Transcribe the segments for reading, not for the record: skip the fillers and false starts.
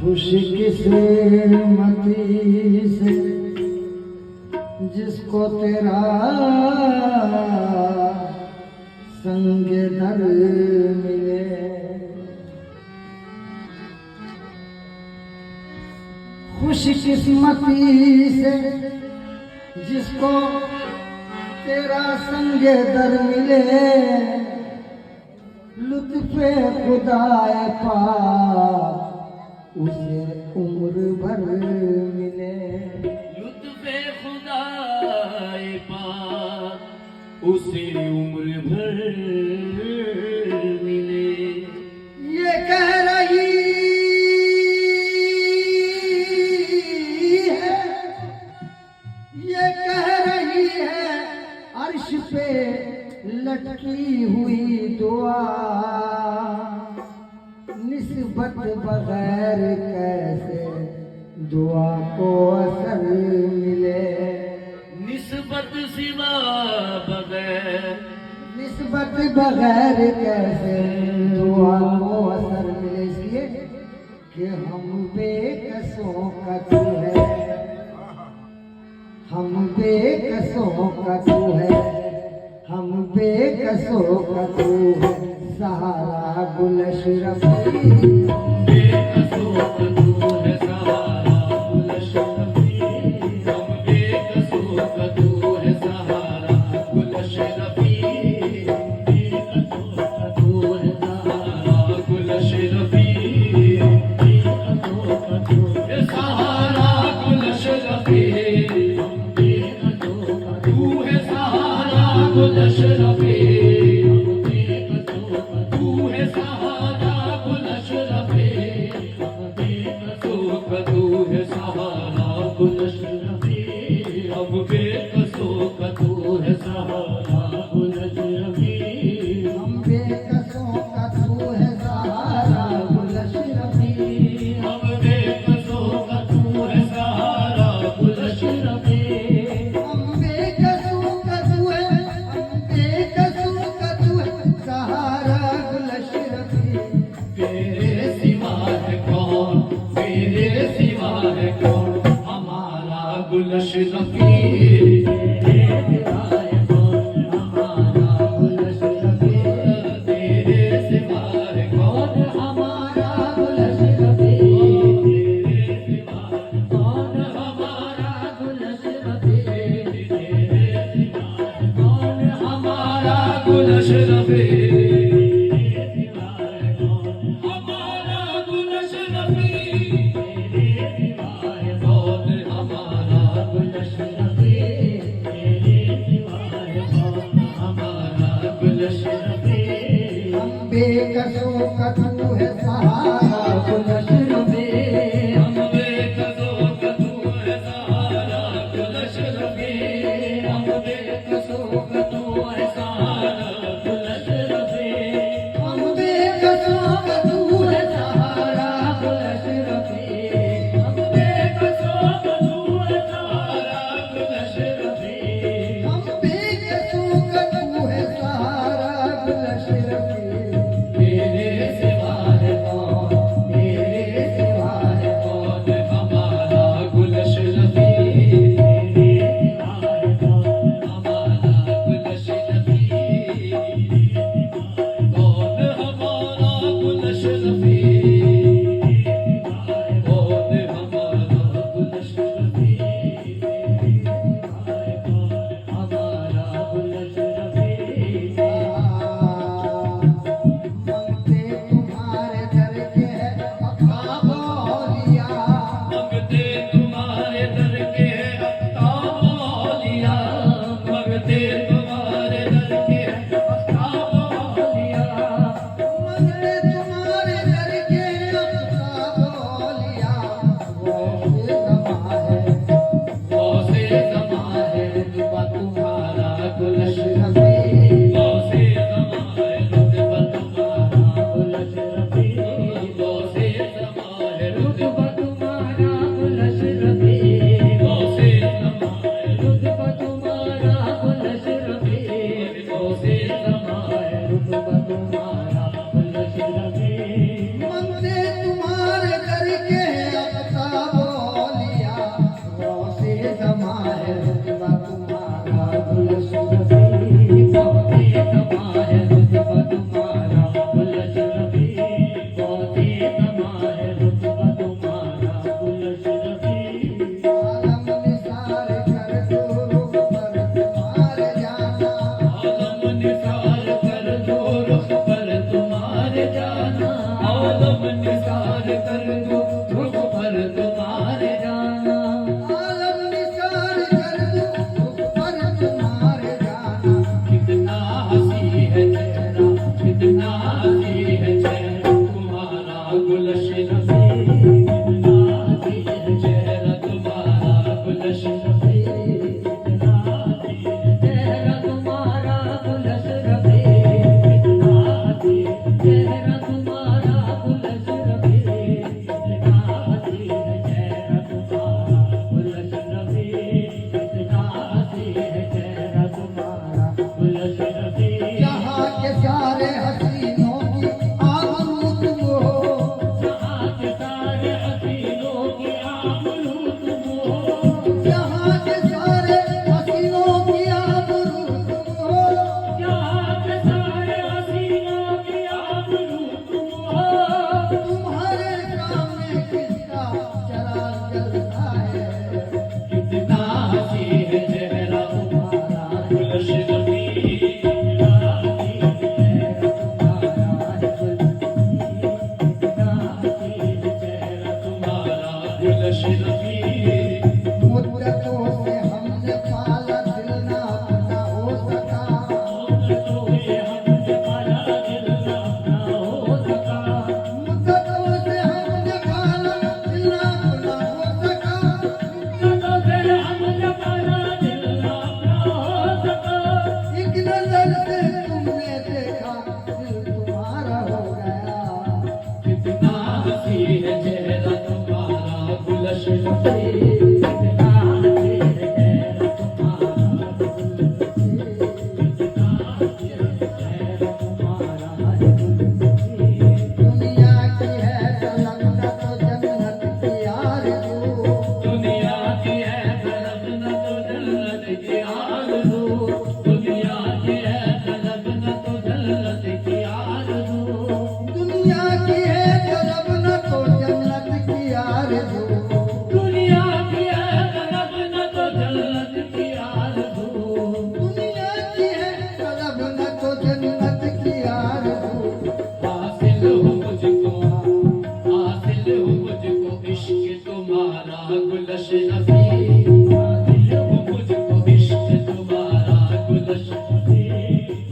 खुशी किस्मती से जिसको तेरा संग दर मिले। खुशी किस्मती से जिसको तेरा संग दर मिले, लुत्फ़े खुदाए पाक उसे उम्र भर मिले। लुत्फ़े खुदाए पाक उसे उम्र भर मिले। ये कह रही है, ये कह रही है अर्श पे लटकी हुई दुआ, निस्बत बगैर कैसे दुआ को असर मिले। निस्बत सिवा बगैर, निस्बत बगैर कैसे दुआ को असर मिले। इसलिए कि हम बेकसों का तू है, हम बेकसों का तू है, हम बेकसों का तू है सहारा गुलशरफी। बेकसों का तू है सहारा गुलशरफी। हम बेकसों का तू है सहारा गुलशरफी। बेकसों का तू है सहारा गुलशरफी। बेकसों का तू है सहारा गुलशरफी। बेकसों का तू है सहारा गुलशरफी। अब बेकसों का तू है सहारा गुलशरफी। हम बेकसों का तू है सहारा गुलशरफी। अब बेकसों का तू है सहारा गुलशरफी। हम बेकसों का तू है, हम बेकसों का तू है सहारा गुलशरफी। तेरे सिवा है कौन, तेरे सिवा है कौन हमारा गुलशरफी। बेकसों का तू है सहारा गुलशरफी। हम बेकसों का तू है सहारा गुलशरफी। हम बेकसों का तू है सहारा गुलशरफी। हम बेकसों का तू है सहारा गुलशरफी। हम बेकसों का तू है सहारा गुलशरफी। हम बेकसों का तू है सहारा गुलशरफी। तेरे सिवा है कौन, तेरे सिवा है कौन हमारा गुलशरफी। तेरे सिवा है कौन हमारा गुलशरफी। कौन हमारा गुलशरफी। कौन हमारा गुलशरफी। हमारा गुलशरफी। मंगते तुम्हारे दर के है अफ़ताब औलिया। मंगते तुम्हारे दर के अफ़ताब औलिया। मंगते तुम्हारे दर के अफ़ताब औलिया। मंगते तुम्हारे दर के अफ़ताब औलिया। गौसे ज़मां है रुतबा तुम्हारा गुलशरफी। गुलशरफी। गौसे ज़मां है रुतबा तुम्हारा गुलशरफी। गौसे ज़मां है रुतबा तुम्हारा गुलशरफी। गौसे ज़मां है रुतबा तुम्हारा गुलशरफी। गौसे ज़मां है रुतबा तुम्हारा गुलशरफी। मंगते तुम्हारे दर के हसीनों की आबरू तुम हो, जहाँ के सारे हसीनों की आबरू तुम हो, यहाँ के सारे हसीनों की आबरू तुम हो, जहाँ के सारे हसीनों की आबरू तुम हो। तुम्हारे काम में किसका चराग जलता है, कितना हसी है चेहरा तुम्हारा गुलश रफी, कितना हसी है चेहरा तुम्हारा गुलश रफी। मुद्दतों से हमने पाला दिल ना अपना हो सका, तो ये हमने पाला दिल ना अपना हो सका, मुद्दतों से हमने पाला दिल ना अपना हो सका, तो फिर हमने पाला दिल ना अपना हो सका। एक नजर से तुमने देखा दिल तुम्हारा हो गया, कितना हसी है चेहरा तुम्हारा गुलश रफी, कितना हसी है चेहरा तुम्हारा गुलश रफी, कितना हसी है चेहरा तुम्हारा गुलश रफी। दुनिया की है तलब न तो जन्नत की आरज़ू, दुनिया की है तलब न तो जन्नत की आरज़ू, दुनिया की है तलब न तो जन्नत की आरज़ू, दुनिया की है तलब न तो जन्नत की आरज़ू, दुनिया की है तलब न तो जन्नत की आरज़ू। दुनिया की है तलब न तो जन्नत की आरज़ू, हासिल हो मुझको, हासिल हो मुझको इश्क तुम्हारा गुलश रफी, हासिल हो मुझको इश्क तुम्हारा गुलश रफी,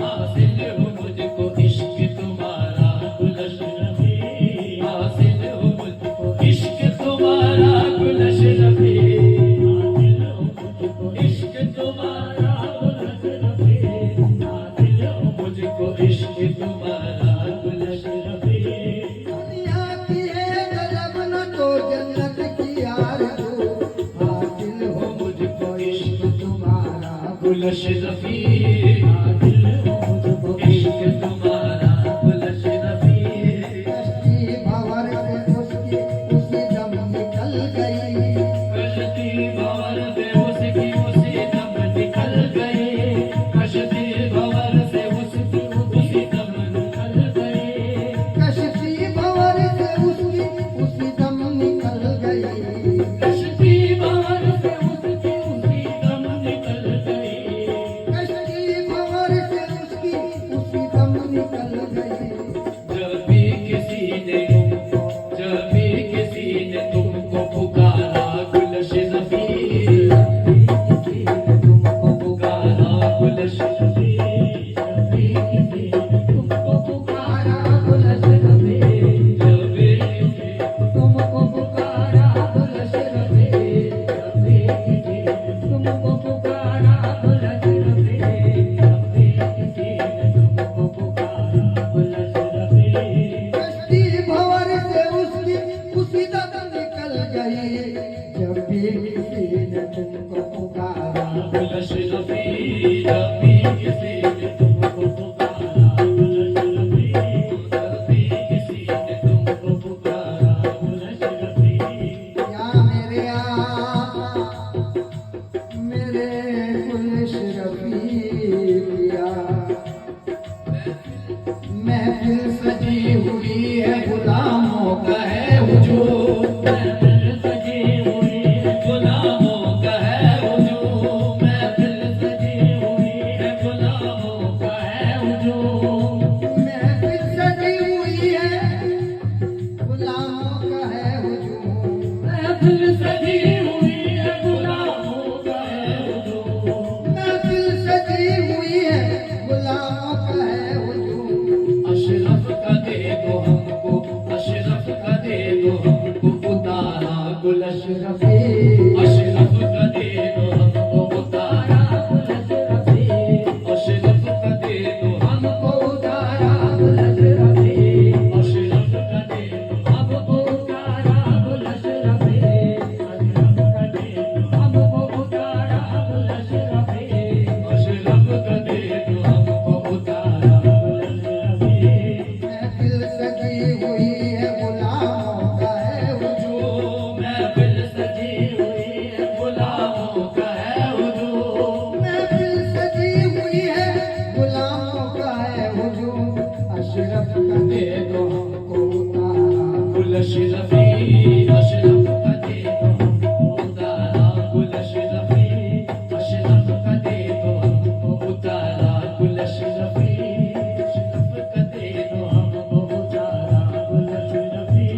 हासिल हो मुझको इश्क तुम्हारा गुलश रफी, हासिल हो मुझको इश्क तुम्हारा गुलश रफी, हासिल हो मुझको इश्क तुम्हारा गुलश रफी, हासिल हो मुझको इश्क तुम्हारा गुलश रफी। दुनिया की है तलब न तो जन्नत की आरज़ू, हासिल हो मुझको इश्क तुम्हारा गुलश रफी, हासिल हो मुझको इश्क तुम्हारा गुलश रफी। कश्ती भंवर से उसकी उसी दम निकल गई, कश्ती भंवर से उसकी उसी दम निकल गई, कश्ती भंवर से उसकी उसी दम निकल गई, कश्ती भंवर से उसकी उसी दम निकल गई, कश्ती भंवर से उसकी उसी दम निकल गई। कश्ती भंवर से उसकी उसी दम निकल गई। जब भी किसी ने तुमको पुकारा गुलश रफी, किसी ने तुमको पुकारा गुलश रफी, जब भी किसी ने तुमको पुकारा गुलश रफी, जब भी किसी ने तुमको पुकारा गुलश रफी, जब भी किसी ने तुमको पुकारा गुलश रफी, जब भी किसी ने तुमको पुकारा गुलश रफी। कश्ती भंवर से उसकी उसी दम निकल गई, जब भी किसी ने तुमको पुकारा। गुलश रफी, जब भी किसी ने तुमको पुकारा गुलश रफी, जब भी किसी ने तुमको पुकारा गुलश रफी। या मेरे आका मेरे गुलश रफी पिया, महफिल सजी हुई है गुलामों का है हुजूम, महफिल सजी हुई है गुलामों का है हुजूम, महफिल सजी हुई है गुलामों का है हुजूम, महफिल सजी हुई है गुलामों का है हुजूम, महफिल सजी हुई है गुलामों का है हुजूम। महफिल सजी हुई है गुलामों का है हुजूम। अशरफ का दे दो हमको, अशरफ का दे का दे दो हमको उतारा गुल अशरफी अशरफ का दे दो हमको उतारा गुल अशरफी अशरफ का दे दो हमको उतारा गुल अशरफी अशरफ का दे दो हमको उतारा गुल अशरफी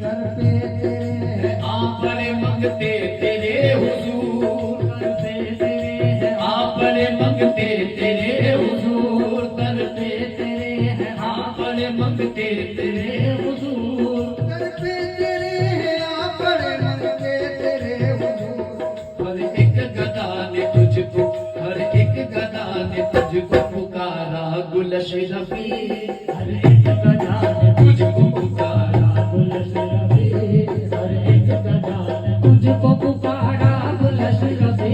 दर पे तेरे आप बड़े मंगते तेरे हुजूर करते तेरे हैं आप बड़े मंगते तेरे हुजूर करते तेरे हैं आप बड़े मंगते तेरे हुजूर दर पे तेरे आप बड़े मंगते तेरे हुजूर हर एक गदा ने तुझको हर एक गदा ने तुझको पुकारा गुल अशरफी हर एक गदा ने तुझको पुकारा गुल अशरफी हर एक गदा ने तुझको पुकारा गुल अशरफी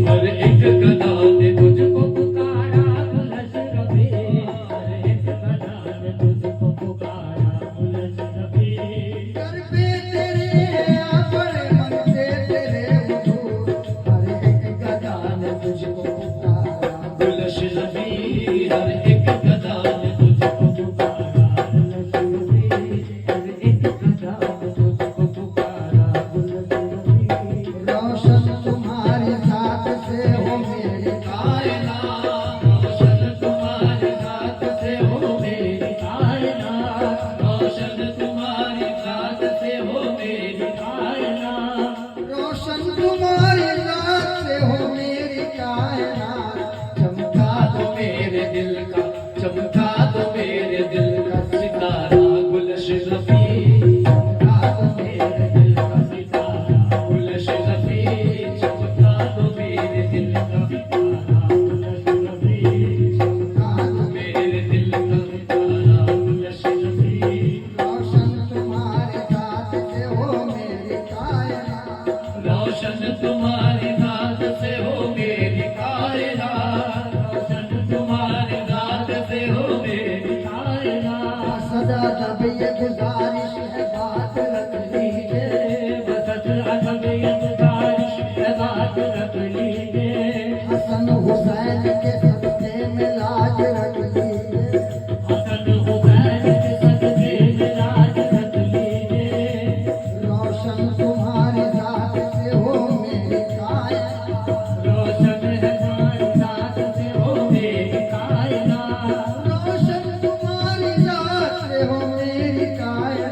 हर एक गदा ने तुझको पुकारा गुल अशरफी हर एक गदा ने तुझको पुकारा गुल अशरफी दर पे तेरे आप बड़े मंगते तेरे हुजूर हर एक गदा ने तुझको पुकारा गुल अशरफी हर एक गदा ने तुझको पुकारा गुल अशरफी हर एक गदा ने तुझको पुकारा गुल अशरफी रोशन तुम्हारी जात से हो मेरी कायनात रोशन तुम्हारी जात से हो मेरी कायनात रोशन तुम्हारी जात से हो मेरी कायनात रोशन तुम्हारी जात से हो मेरी कायनात चमका तो मेरे दिल का चमका तो मेरे दिल का सितारा गुल अशरफी चमका तो मेरे दिल का सितारा गुल अशरफी चमका तो मेरे दिल का सितारा गुल अशरफी चमका तो मेरे दिल का सितारा गुल अशरफी रोशन तुम्हारी जात से हो मेरी कायनात रोशन तुम्हारी जात से हो मेरी कायनात रोशन तुम्हारी जात से हो मेरी कायनात सदा तब ये गुजारिश है बात रख लीजिए बसत अदब ये गुजारिश है बात रख लीजिए हसन हुसैन के सदके में लाज रख लीजिए हसन हुसैन के सदके में लाज रख लीजिए रोशन तुम्हारी जात से हो मेरी कायनात रोशन है तुम्हारी जात से हो मेरी कायनात रोशन तुम्हारी जात से हो मेरी कायनात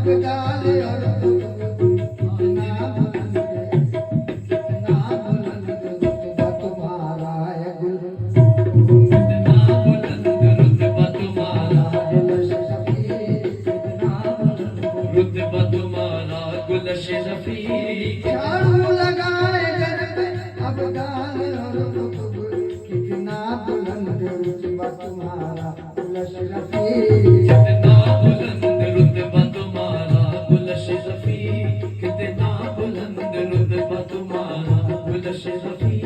अबदाल और कितना बुलंद रुतबा तुम्हारा है गुल कितना बुलंद रुतबा तुम्हारा, गुलशफी कितना बुलंद रुतबा तुम्हारा गुलश रफी। झाड़ू लगाए घर पे अबदाल और कितना बुलंद रुतबा तुम्हारा गुलशफी कितना बुलंद रुतबा तुम्हारा गुलश रफी, कितना बुलंद रुतबा तुम्हारा गुलश रफी।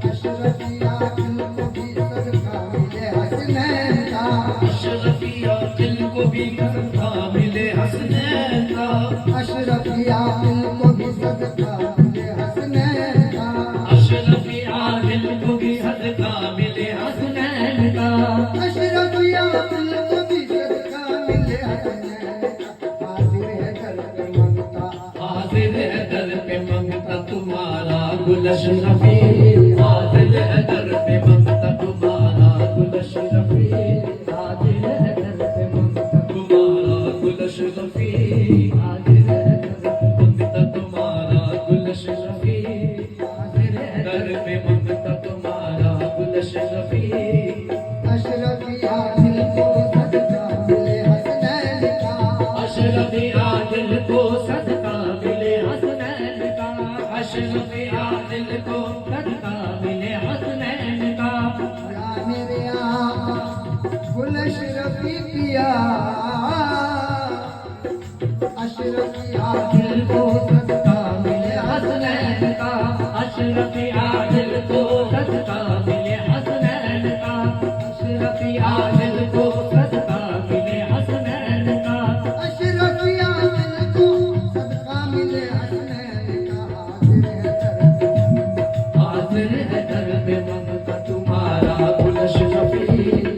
अशरफिया दिल को भी सदका मिले हसनैन का अशरफिया दिल को भी सदका मिले हसनैन का, अशरफिया दिल को भी सदका मिले हसनैन का अशरफिया दिल को भी सदका मिले हसनैन का। अशरफिया दिल को भी सदका मिले हसनैन का हाजिर है घर पे मंगता हाजिर है दर पे मंगता तुम्हारा गुलश रफी, हाजिर है दर पे मंगता तुम्हारा गुलश रफी, हाजिर है दर पे मंगता तुम्हारा गुलश रफी, हाजिर है दर पे मंगता तुम्हारा गुलश रफी, हाजिर है दर पे मंगता तुम्हारा गुलश रफी। अशरफिया दिल को सदका मिले हसनैन का अशरफिया दिल को सदका मिले हसनैन का, अशरफिया दिल को सदका मिले हसनैन का। या मेरे आका गुलशरफी पिया अशरफिया दिल को सदका मिले हसनैन का, अशरफिया दिल को सदका मिले हसनैन का, अशरफिया दिल को सदका मिले हसनैन का। अशरफिया दिल को सदका मिले हसनैन का हाजिर है दर पे मंगता हाजिर है दर पे मंगता तुम्हारा गुलश रफी,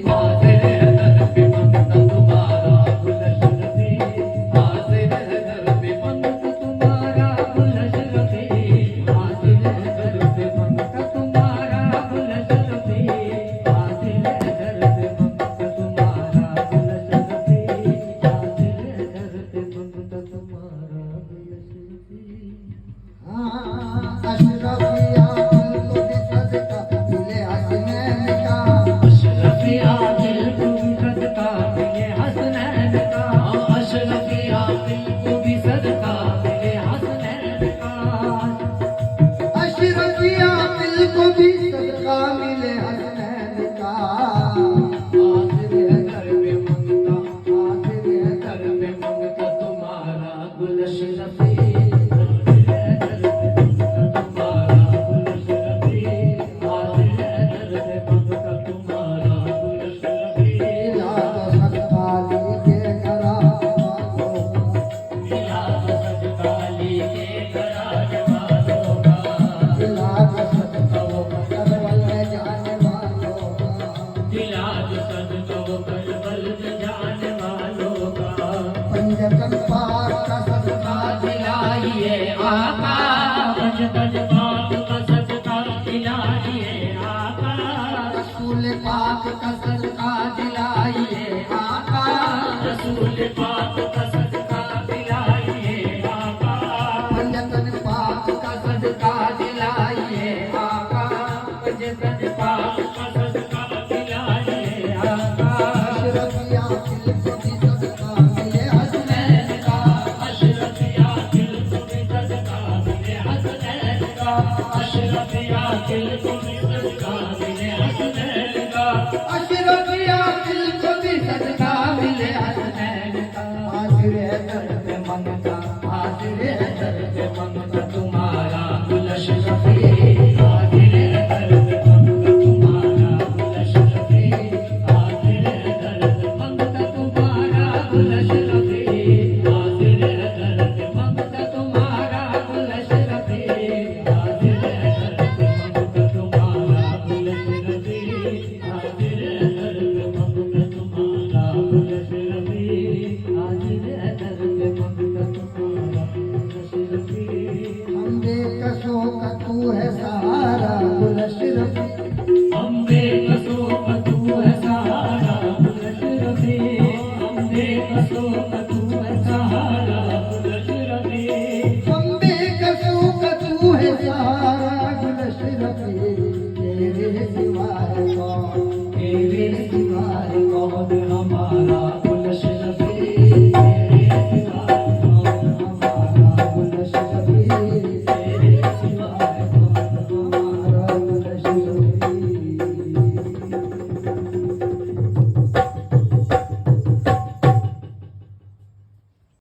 हाजिर है दर पे मंगता तुम्हारा गुलश रफी, हाजिर है दर पे मंगता तुम्हारा गुलश रफी, हाजिर है दर पे मंगता तुम्हारा गुलश रफी, हाजिर है दर पे मंगता तुम्हारा गुलश रफी, हाजिर है दर पे मंगता तुम्हारा गुलश रफी। अशरफिया दिल को भी सदका मिले हसनैन का अशरफिया दिल को भी सदका मिले हसनैन का, अशरफिया दिल को भी सदका मिले हसनैन का। अशरफिया दिल को भी सदका मिले हसनैन का हाजिर है घर पे मंगता हाजिर है दर पे मंगता तुम्हारा गुलश रफी, हाजिर है दर पे मंगता तुम्हारा गुलश रफी, हाजिर है दर पे मंगता तुम्हारा गुलश रफी। या तो सदकाली के करा मिला तो सजकाली के कराज वालों का, दिला तो सदका वो करवल में जाने वालों का दिला जो सदका वो करबल में जाने वालों का। पंजतन पाक का सदका दिलाइए आका, पंजतन पाक का सदका दिलाइए आका, रसूल पाक का सदका दिलाइए आका रसूल पाक का सदका दिलाइए आका, पंजतन पाक का सदका दिलाइए आका पंजतन पाक का सदका दिलाइए आका। अशरफिया दिल को भी सदका मिले हसनैन का अशरफिया दिल को भी सदका मिले हसनैन का, अशरफिया दिल को भी सदका मिले हसनैन का, अशरफिया दिल को भी सदका मिले हसनैन का हाजिर है दर पे मंगता हाजिर है दर पे मंगता तुम्हारा गुलश रफी, हाजिर है दर पे मंगता तुम्हारा गुलश रफी, हाजिर है दर पे मंगता तुम्हारा गुलश रफी, हाजिर है दर पे मंगता तुम्हारा गुलश रफी, हाजिर है दर पे मंगता तुम्हारा देखो तो